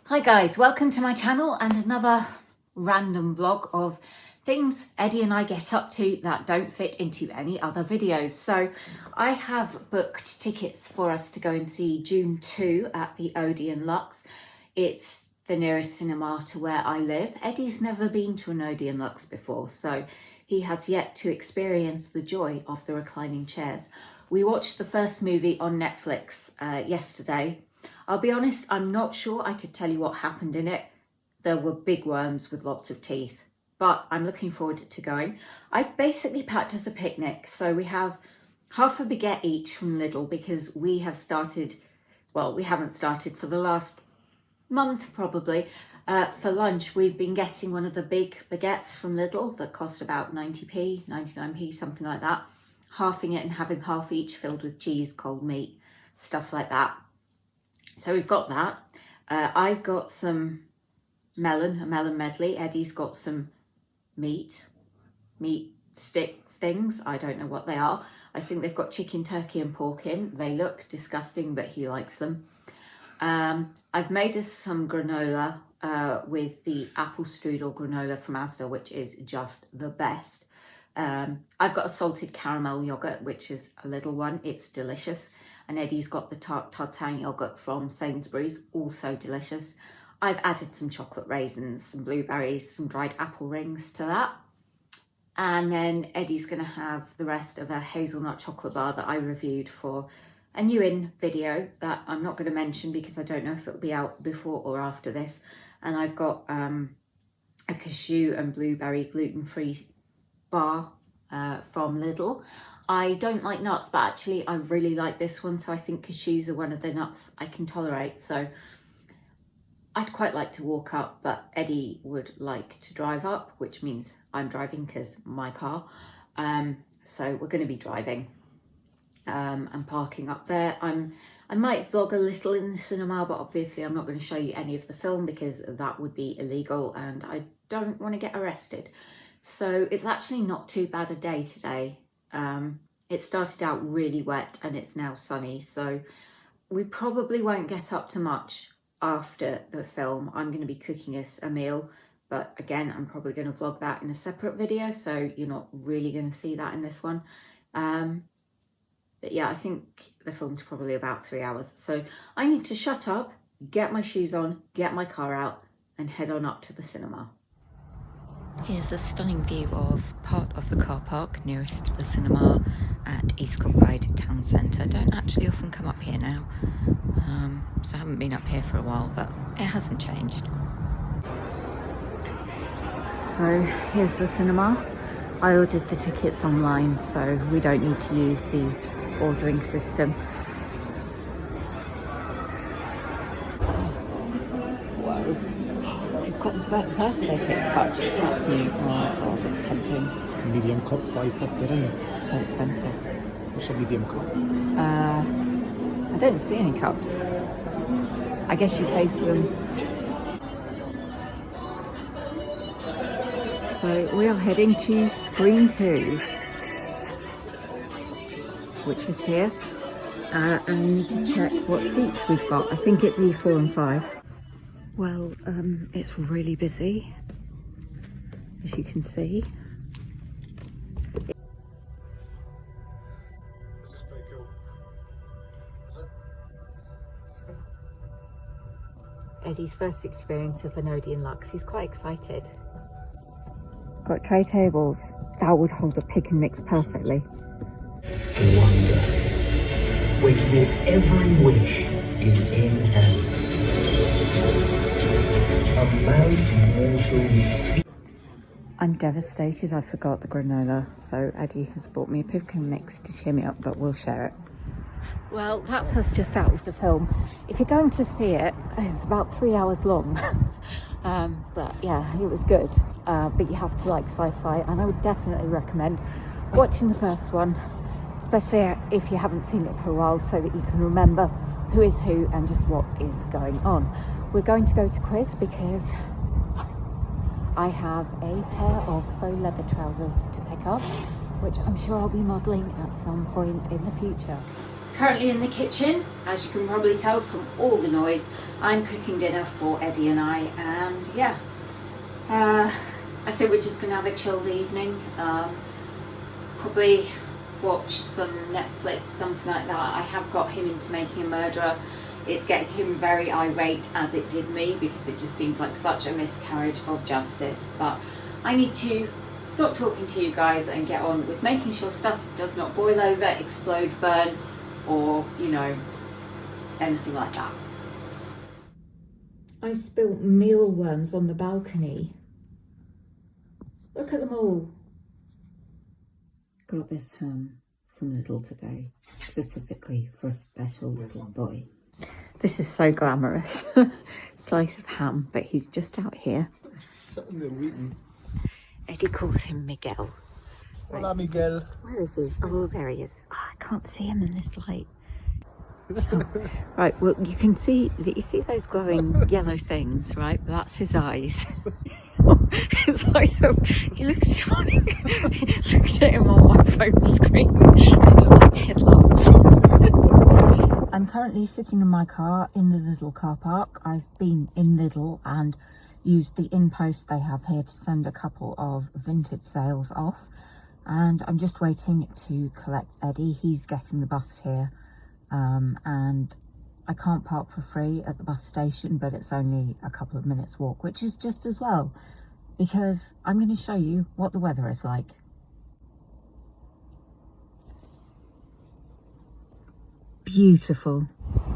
Hi guys, welcome to my channel and another random vlog of things Eddie and I get up to that don't fit into any other videos. So I have booked tickets for us to go and see Dune 2 at the Odeon Lux. It's the nearest cinema to where I live. Eddie's never been to an Odeon Lux before, so he has yet to experience the joy of the reclining chairs. We watched the first movie on Netflix yesterday. I'll be honest, I'm not sure I could tell you what happened in it. There were big worms with lots of teeth, but I'm looking forward to going. I've basically packed us a picnic, so we have half a baguette each from Lidl because we have started, well, we haven't started for the last month probably. For lunch, we've been getting one of the big baguettes from Lidl that cost about 90p, 99p, something like that. Halving it and having half each filled with cheese, cold meat, stuff like that. So we've got that. I've got some a melon medley. Eddie's got some meat stick things. I don't know what they are. I think they've got chicken, turkey and pork in. They look disgusting, but he likes them. I've made us some granola with the apple strudel granola from Asda, which is just the best. I've got a salted caramel yogurt, which is a little one. It's delicious. And Eddie's got the tartine yogurt from Sainsbury's, also delicious. I've added some chocolate raisins, some blueberries, some dried apple rings to that. And then Eddie's going to have the rest of a hazelnut chocolate bar that I reviewed for a new in video that I'm not going to mention because I don't know if it'll be out before or after this. And I've got a cashew and blueberry gluten-free bar from Lidl. I don't like nuts, but actually I really like this one, so I think cashews are one of the nuts I can tolerate. So I'd quite like to walk up, but Eddie would like to drive up, which means I'm driving because my car. So we're going to be driving and parking up there. I might vlog a little in the cinema, but obviously I'm not going to show you any of the film because that would be illegal and I don't want to get arrested. So it's actually not too bad a day today. It started out really wet and it's now sunny, so we probably won't get up to much after the film. I'm going to be cooking us a meal, but again, I'm probably going to vlog that in a separate video, so you're not really going to see that in this one. But yeah, I think the film's probably about 3 hours, so I need to shut up, get my shoes on, get my car out and head on up to the cinema. Here's a stunning view of part of the car park nearest to the cinema at East Kilbride Town Centre. Don't actually often come up here now, so I haven't been up here for a while, but it hasn't changed. So here's the cinema. I ordered the tickets online, so we don't need to use the ordering system. You've got the birthday cake cut. That's new. Oh god, it's tempting. Medium cup, £5.50. So expensive. What's a medium cup? I don't see any cups. I guess you pay for them. So we are heading to Screen 2, which is here. And I need to check what seats we've got. I think it's E4 and 5. Well, it's really busy, as you can see. This is pretty cool. Is it? Eddie's first experience of an Odeon Lux. He's quite excited. Got tray tables. That would hold a pick and mix perfectly. Wonder, where every wish is in hand. I'm devastated I forgot the granola, so Eddie has bought me a pick and mix to cheer me up, but we'll share it. Well, that's us just out of the film. If you're going to see it, it's about 3 hours long. But yeah, it was good. But you have to like sci-fi, and I would definitely recommend watching the first one, especially if you haven't seen it for a while, so that you can remember who is who and just what is going on. We're going to go to Quiz because I have a pair of faux leather trousers to pick up, which I'm sure I'll be modelling at some point in the future. Currently in the kitchen, as you can probably tell from all the noise, I'm cooking dinner for Eddie and I, and yeah, I think we're just gonna have a chilled evening. Probably watch some Netflix, something like that. I have got him into Making a Murderer. It's getting him very irate, as it did me, because it just seems like such a miscarriage of justice. But I need to stop talking to you guys and get on with making sure stuff does not boil over, explode, burn, or, you know, anything like that. I spilt mealworms on the balcony. Look at them all. Got this ham from Lidl today, specifically for a special little boy. This is so glamorous. Slice of ham, but he's just out here. Sitting there waiting. Eddie calls him Miguel. Hola, Miguel. Where is he? Oh, there he is. Oh, I can't see him in this light. Oh. Right, well, you can see that. You see those glowing yellow things, right? That's his eyes. His eyes are, he looks funny. Look at him on my phone screen. They look like headlamps. I'm currently sitting in my car in the Lidl car park. I've been in Lidl and used the in-post they have here to send a couple of vintage sales off. And I'm just waiting to collect Eddie. He's getting the bus here. And I can't park for free at the bus station, but it's only a couple of minutes walk, which is just as well, because I'm going to show you what the weather is like. Beautiful.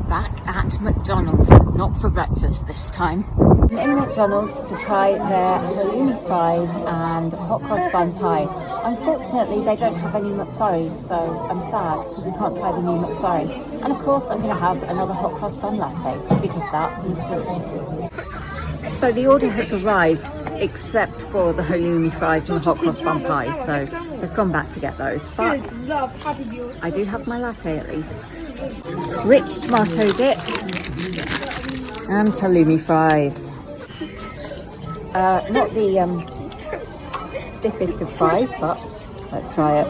Back at McDonald's, but not for breakfast this time. I'm in McDonald's to try their halloumi fries and hot cross bun pie. Unfortunately, they don't have any McFlurries, so I'm sad because I can't try the new McFlurry. And of course, I'm going to have another hot cross bun latte because that was delicious. So the order has arrived, except for the halloumi fries and the hot cross bun pie. So they've gone back to get those, but I do have my latte at least. Rich tomato dip and halloumi fries. Not the stiffest of fries, but let's try it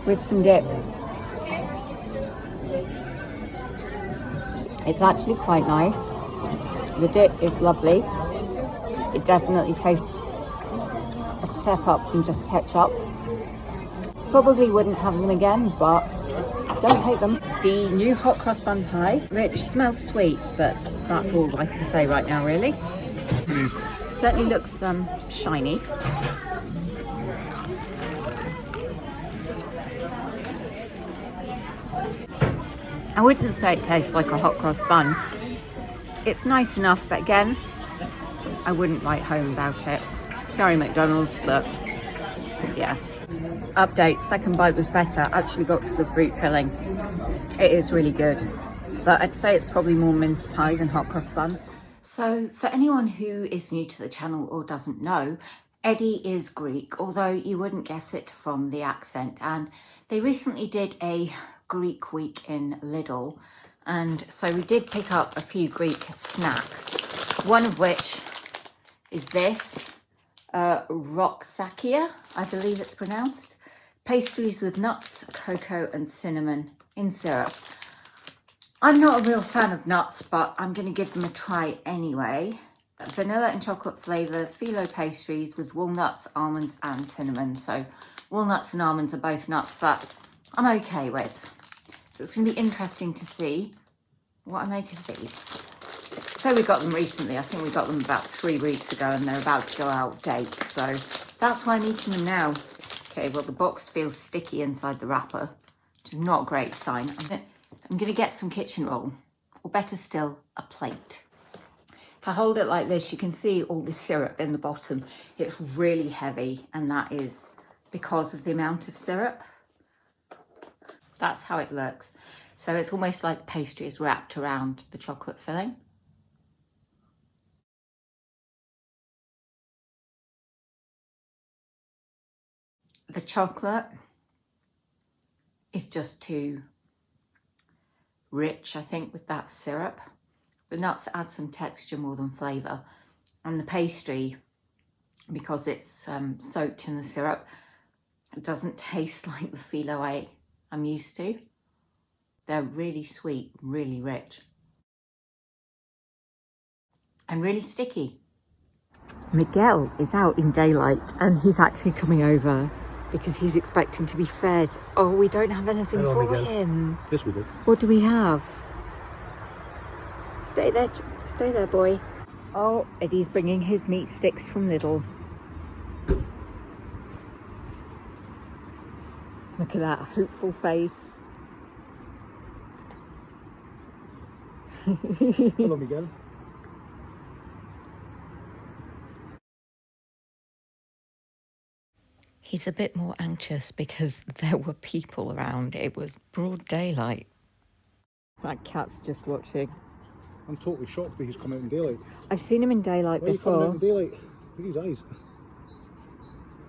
with some dip. It's actually quite nice. The dip is lovely. It definitely tastes a step up from just ketchup. Probably wouldn't have them again, but don't hate them. The new hot cross bun pie, which smells sweet, but that's all I can say right now, really. Certainly looks shiny. I wouldn't say it tastes like a hot cross bun. It's nice enough, but again, I wouldn't write home about it. Sorry, McDonald's, but yeah. Update, second bite was better. Actually got to the fruit filling. It is really good, but I'd say it's probably more mince pie than hot cross bun. So for anyone who is new to the channel or doesn't know, Eddie is Greek, although you wouldn't guess it from the accent. And they recently did a Greek week in Lidl, and so we did pick up a few Greek snacks, one of which is this Roxakia, I believe it's pronounced. Pastries with nuts, cocoa and cinnamon in syrup. I'm not a real fan of nuts, but I'm going to give them a try anyway. Vanilla and chocolate flavour, phyllo pastries with walnuts, almonds and cinnamon. So walnuts and almonds are both nuts that I'm okay with. So it's going to be interesting to see what I make of these. So we got them recently. I think we got them about 3 weeks ago and they're about to go out of date. So that's why I'm eating them now. Okay, well the box feels sticky inside the wrapper, which is not a great sign. I'm going to get some kitchen roll, or better still, a plate. If I hold it like this, you can see all the syrup in the bottom. It's really heavy, and that is because of the amount of syrup. That's how it looks. So it's almost like the pastry is wrapped around the chocolate filling. The chocolate is just too rich, I think, with that syrup. The nuts add some texture more than flavour. And the pastry, because it's soaked in the syrup, It doesn't taste like the phyllo I'm used to. They're really sweet, really rich, and really sticky. Miguel is out in daylight and he's actually coming over because he's expecting to be fed. Oh, we don't have anything Hello, for Miguel. him. Yes, we do. What do we have? Stay there, boy. Oh, Eddie's bringing his meat sticks from Lidl. Look at that hopeful face. Hello, Miguel. He's a bit more anxious because there were people around. It was broad daylight. That cat's just watching. I'm totally shocked that he's come out in daylight. I've seen him in daylight Why are you coming out before. in daylight? Look at his eyes.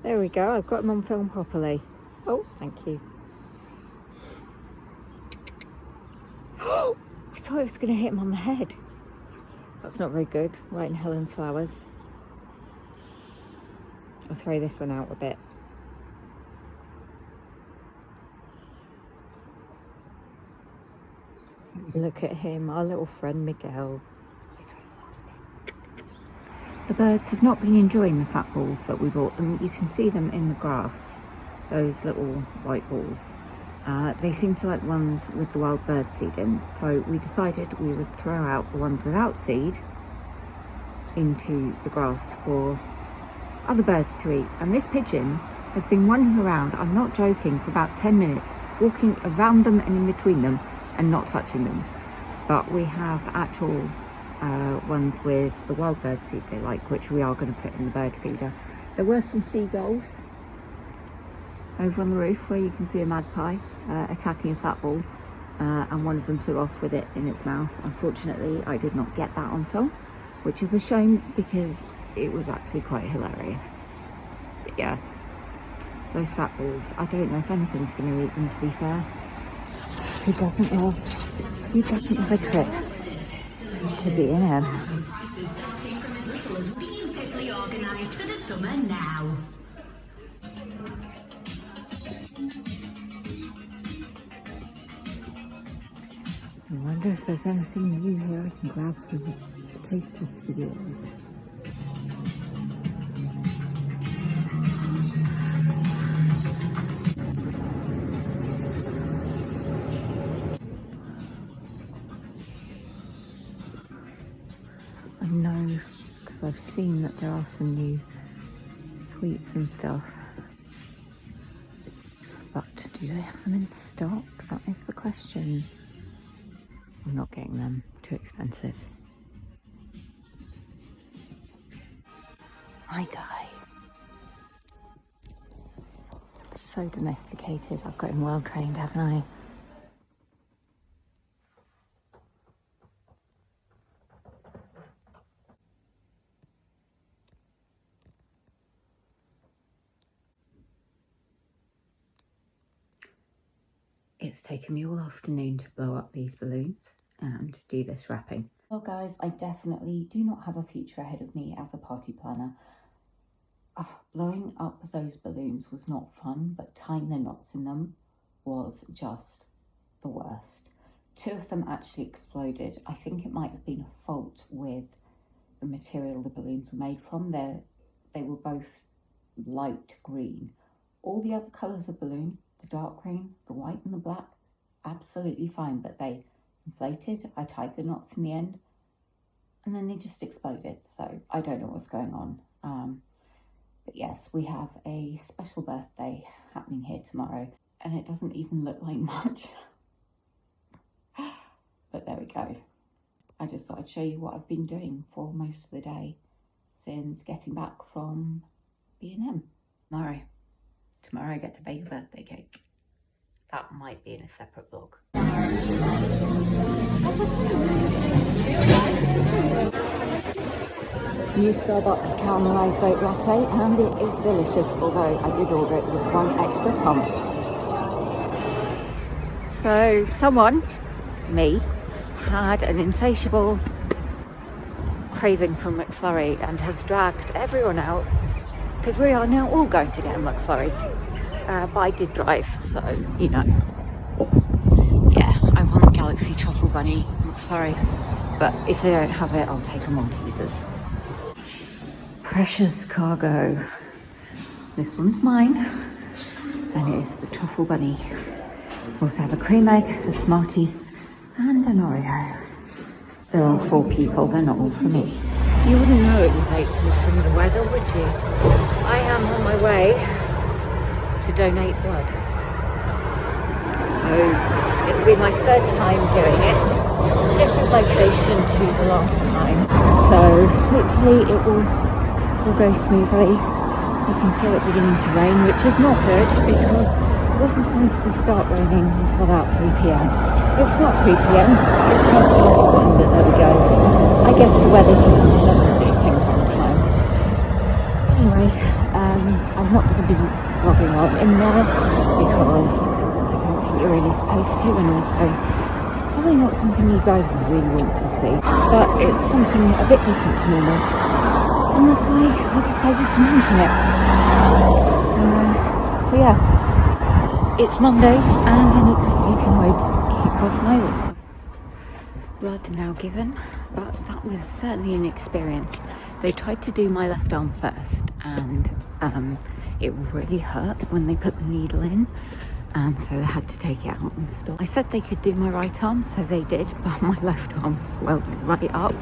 There we go. I've got him on film properly. Oh, thank you. Oh, I thought I was going to hit him on the head. That's not very good. Right in Helen's flowers. I'll throw this one out a bit. Look at him, our little friend Miguel. The birds have not been enjoying the fat balls that we bought them. You can see them in the grass, those little white balls. They seem to like ones with the wild bird seed in, so we decided we would throw out the ones without seed into the grass for other birds to eat. And this pigeon has been wandering around, I'm not joking, for about 10 minutes, walking around them and in between them and not touching them. But we have actual ones with the wild bird seed they like, which we are going to put in the bird feeder. There were some seagulls over on the roof where you can see a magpie attacking a fat ball, and one of them flew off with it in its mouth. Unfortunately, I did not get that on film, which is a shame because it was actually quite hilarious. But yeah, those fat balls, I don't know if anything's going to eat them, to be fair. Who doesn't love a trip to B&M? This is starting from as little as beautifully organised for the summer now. I wonder if there's anything new here I can grab for the tasteless videos. I know, because I've seen that there are some new sweets and stuff. But do they have them in stock? That is the question. I'm not getting them, too expensive. My guy. So domesticated. I've got him well trained, haven't I? It's taken me all afternoon to blow up these balloons and do this wrapping. Well guys, I definitely do not have a future ahead of me as a party planner. Blowing up those balloons was not fun, but tying the knots in them was just the worst. 2 of them actually exploded. I think it might have been a fault with the material the balloons were made from. They were both light green. All the other colours of balloon, the dark green, the white and the black, absolutely fine, but they inflated. I tied the knots in the end and then they just exploded. So I don't know what's going on. But yes, we have a special birthday happening here tomorrow and it doesn't even look like much. But there we go. I just thought I'd show you what I've been doing for most of the day since getting back from B&M. Tomorrow I get to bake a birthday cake. That might be in a separate vlog. New Starbucks caramelised oat latte, and it is delicious, although I did order it with 1 extra pump. So someone, me, had an insatiable craving for McFlurry and has dragged everyone out because we are now all going to get a McFlurry. but I did drive, so, you know. Yeah, I want the Galaxy Truffle Bunny McFlurry, but if they don't have it, I'll take a Maltesers. Precious cargo. This one's mine, and it is the Truffle Bunny. We also have a cream egg, a Smarties, and an Oreo. There are 4 people, they're not all for me. You wouldn't know it was April from the weather, would you? I am on my way to donate blood. So it will be my 3rd time doing it. Different location to the last time. So hopefully it will go smoothly. I can feel it beginning to rain, which is not good because it wasn't supposed to start raining until about 3 p.m. It's not 3 p.m, it's 1:30, but there we go. I guess the weather just doesn't do things on time. Anyway, I'm not going to be vlogging while I'm in there because I don't think you're really supposed to, and also it's probably not something you guys really want to see, but it's something a bit different to normal, and that's why I decided to mention it. So yeah, it's Monday and an exciting way to kick off my week. Blood now given, but that was certainly an experience. They tried to do my left arm first, and it really hurt when they put the needle in, and so they had to take it out and stop. I said they could do my right arm, so they did, but my left arm swelled right up,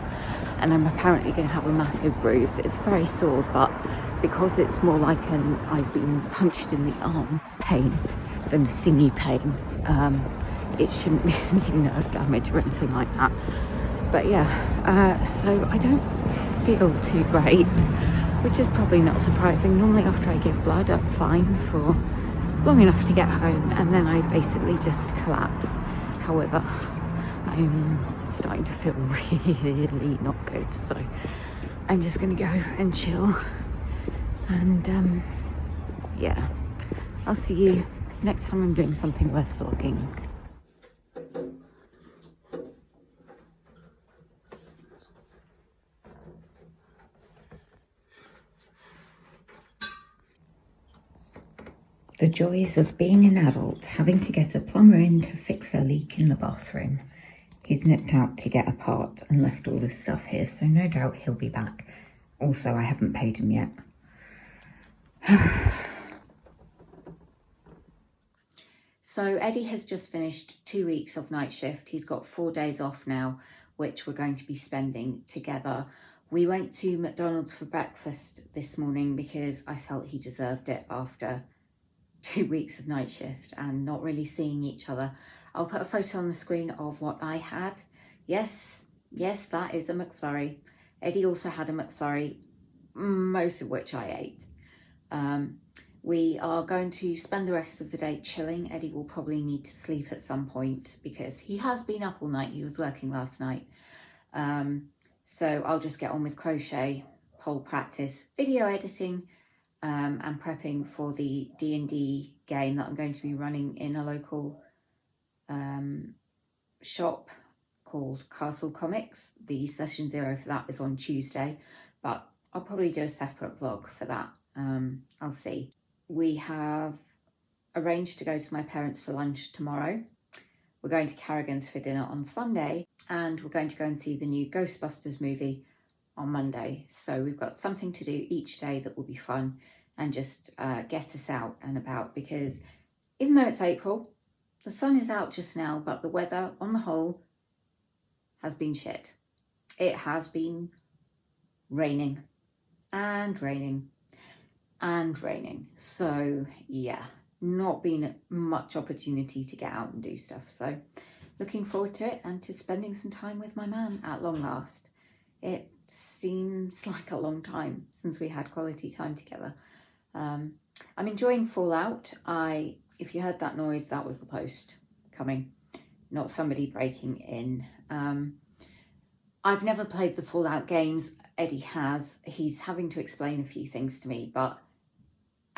and I'm apparently going to have a massive bruise. It's very sore, but because it's more like I've been punched in the arm pain than a sinew pain, it shouldn't be any nerve damage or anything like that. But yeah, so I don't feel too great, which is probably not surprising. Normally after I give blood, I'm fine for long enough to get home, and then I basically just collapse. However, I'm starting to feel really not good, so I'm just gonna go and chill, and yeah, I'll see you next time I'm doing something worth vlogging. The joys of being an adult, having to get a plumber in to fix a leak in the bathroom. He's nipped out to get a part and left all this stuff here, so no doubt he'll be back. Also, I haven't paid him yet. So Eddie has just finished 2 weeks of night shift. He's got 4 days off now, which we're going to be spending together. We went to McDonald's for breakfast this morning because I felt he deserved it after 2 weeks of night shift and not really seeing each other. I'll put a photo on the screen of what I had. Yes, that is a McFlurry. Eddie also had a McFlurry, most of which I ate. We are going to spend the rest of the day chilling. Eddie will probably need to sleep at some point because he has been up all night. He was working last night. So I'll just get on with crochet, pole practice, video editing, and prepping for the D&D game that I'm going to be running in a local shop called Castle Comics. The session 0 for that is on Tuesday, but I'll probably do a separate vlog for that. I'll see. We have arranged to go to my parents for lunch tomorrow. We're going to Carrigan's for dinner on Sunday, and we're going to go and see the new Ghostbusters movie on Monday. So we've got something to do each day that will be fun and just get us out and about, because even though it's April, the sun is out just now, but the weather on the whole has been shit. It has been raining and raining and raining. So yeah, not been much opportunity to get out and do stuff. So looking forward to it and to spending some time with my man at long last. It seems like a long time since we had quality time together. I'm enjoying Fallout. If you heard that noise, that was the post coming, not somebody breaking in. I've never played the Fallout games. Eddie has. He's having to explain a few things to me, but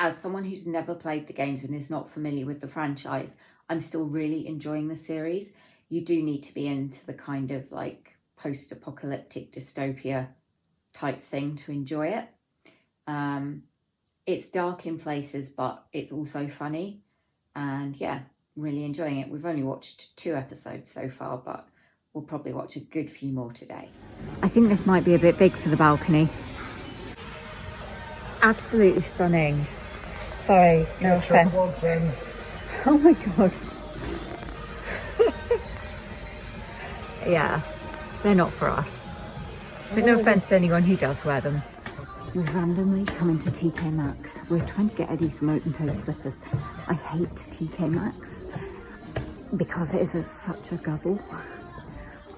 as someone who's never played the games and is not familiar with the franchise, I'm still really enjoying the series. You do need to be into the kind of like post-apocalyptic dystopia type thing to enjoy it. It's dark in places, but it's also funny. And yeah, really enjoying it. We've only watched 2 episodes so far, but we'll probably watch a good few more today. I think this might be a bit big for the balcony. Absolutely stunning. Sorry, no offense. Oh my God. Yeah, they're not for us. But no offense to anyone who does wear them. We've randomly come into TK Maxx. We're trying to get Eddie some open-toed slippers. I hate TK Maxx because it is such a guzzle.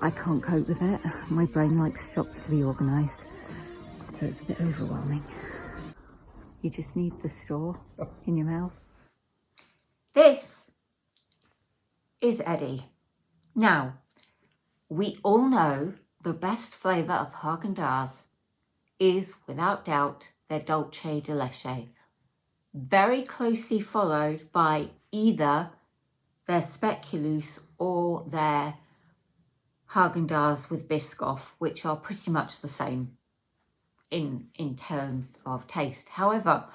I can't cope with it. My brain likes shops to be organised, so it's a bit overwhelming. You just need the straw in your mouth. This is Eddie. Now, we all know the best flavour of Haagen-Dazs is, without doubt, their Dolce de Leche. Very closely followed by either their Speculoos or their Haagen-Dazs with Biscoff, which are pretty much the same in terms of taste. However,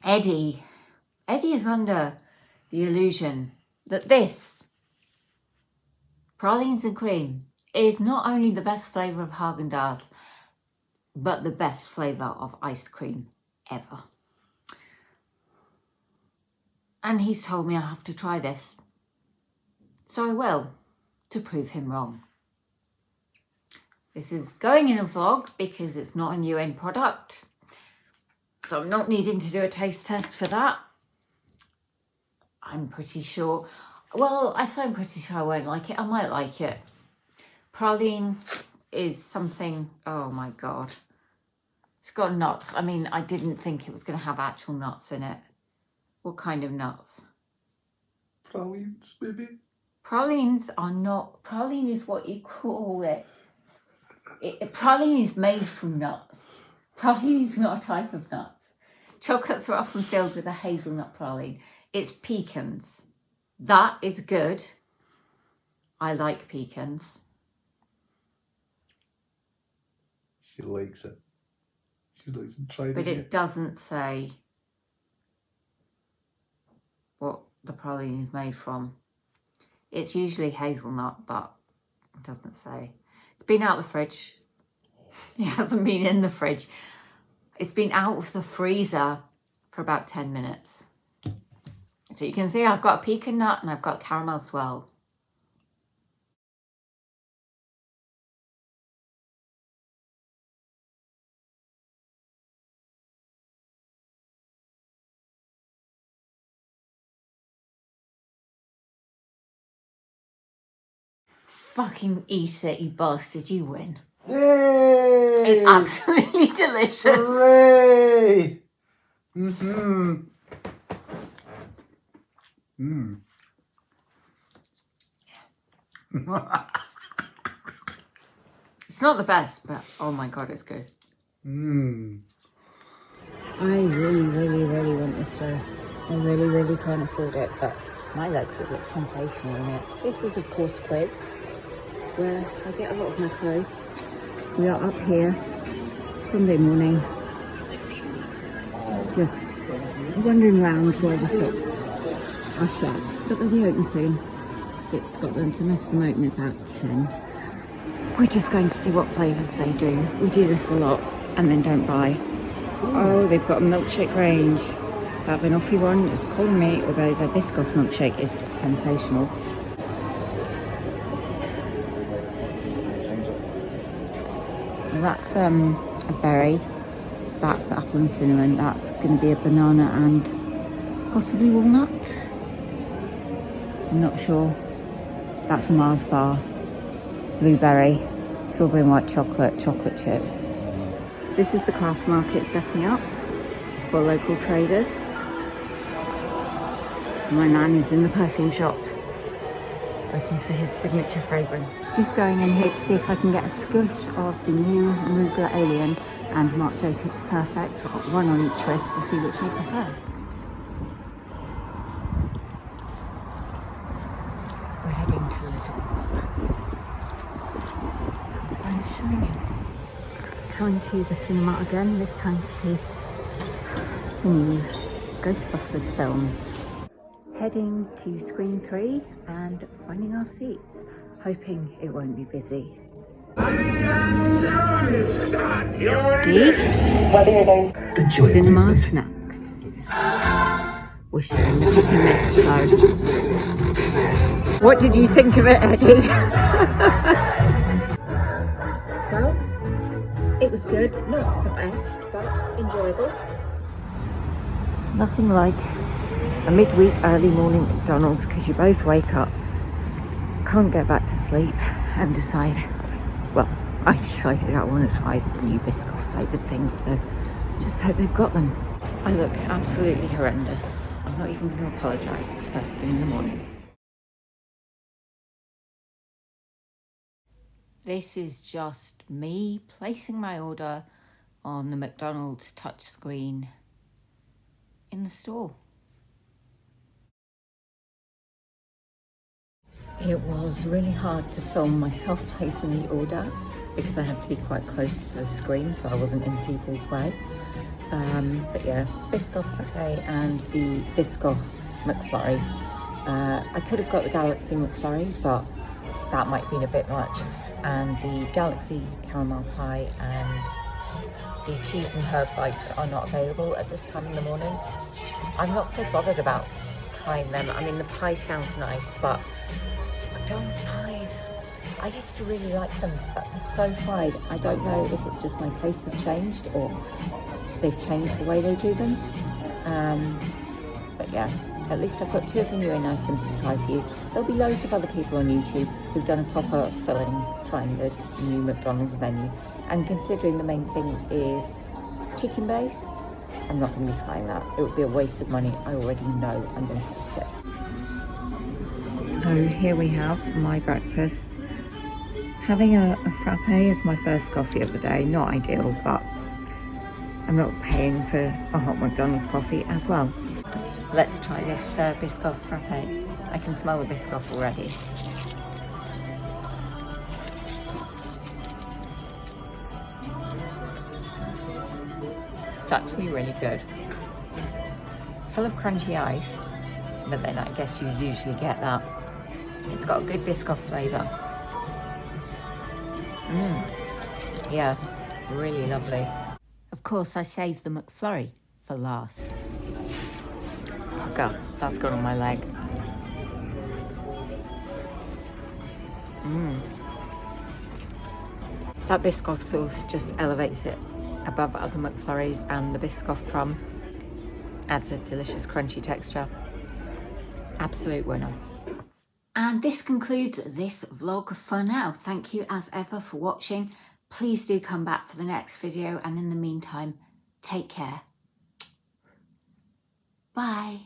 Eddie is under the illusion that this pralines and cream is not only the best flavour of Haagen-Dazs, but the best flavour of ice cream ever. And he's told me I have to try this. So I will, to prove him wrong. This is going in a vlog because it's not a new end product. So I'm not needing to do a taste test for that. I'm pretty sure, well, I say I'm pretty sure I won't like it. I might like it. Praline is something, oh my God. It's got nuts. I mean, I didn't think it was going to have actual nuts in it. What kind of nuts? Pralines, maybe? Pralines are not, praline is what you call it. Praline is made from nuts. Praline is not a type of nuts. Chocolates are often filled with a hazelnut praline. It's pecans. That is good. I like pecans. She likes it. She's not even tried it. But it doesn't say what the praline is made from. It's usually hazelnut, but it doesn't say. It's been out of the fridge. It hasn't been in the fridge. It's been out of the freezer for about 10 minutes. So you can see I've got a pecan nut and I've got caramel swirl. Fucking eat it, you bastard, you win. Yay! It's absolutely delicious. Hooray! Mm-hmm. Mm. It's not the best, but oh my God, it's good. Mm. I really want this dress. I really can't afford it, but my legs would look sensational in it. This is, of course, Quiz, where I get a lot of my clothes. We are up here Sunday morning, just wandering around while the shops are shut, but they'll be open soon. It's Scotland, so most of them open about 10. We're just going to see what flavours they do. We do this a lot and then don't buy. Oh, they've got a milkshake range. That banoffee one is calling me, although their Biscoff milkshake is just sensational. Well, that's a berry. That's apple and cinnamon. That's going to be a banana and possibly walnut. I'm not sure. That's a Mars bar. Blueberry, strawberry and white chocolate, chocolate chip. This is the craft market setting up for local traders. My man is in the perfume shop looking for his signature fragrance. Just going in here to see if I can get a squish of the new Mugler Alien and Marc Jacobs Perfect. I've got one on each wrist to see which I prefer. We're heading to Lidl. The sun's shining. Going to the cinema again, this time to see the new Ghostbusters film. Heading to screen 3 and finding our seats, hoping it won't be busy. The joy of Cinema movement. snacks. Wish it was a chicken mix though. What did you think of it, Eddie? Well, it was good. Not the best, but enjoyable. Nothing like a midweek early morning McDonald's because you both wake up, can't get back to sleep and decide, well, I decided I want to try the new Biscoff flavoured things, so just hope they've got them. I look absolutely horrendous. I'm not even going to apologise, it's first thing in the morning. This is just me placing my order on the McDonald's touchscreen in the store. It was really hard to film myself placing the order because I had to be quite close to the screen so I wasn't in people's way. But yeah, Biscoff Frappe and the Biscoff McFlurry. I could have got the Galaxy McFlurry, but that might have been a bit much. And the Galaxy Caramel Pie and the cheese and herb bites are not available at this time in the morning. I'm not so bothered about trying them. I mean, the pie sounds nice, but McDonald's pies, I used to really like them, but they're so fried. I don't know if it's just my tastes have changed or they've changed the way they do them. But yeah, at least I've got 2 of the new in items to try for you. There'll be loads of other people on YouTube who've done a proper filling trying the new McDonald's menu. And considering the main thing is chicken based, I'm not going to be trying that. It would be a waste of money. I already know I'm going to hate it. So here we have my breakfast. Having a frappe as my first coffee of the day. Not ideal, but I'm not paying for a hot McDonald's coffee as well. Let's try this Biscoff frappe. I can smell the Biscoff already. It's actually really good. Full of crunchy ice, but then I guess you usually get that. It's got a good Biscoff flavour. Yeah, really lovely. Of course, I saved the McFlurry for last. Pucker, that's gone on my leg. That Biscoff sauce just elevates it above other McFlurries, and the Biscoff crumb adds a delicious crunchy texture. Absolute winner. And this concludes this vlog for now. Thank you as ever for watching. Please do come back for the next video, and in the meantime, take care. Bye.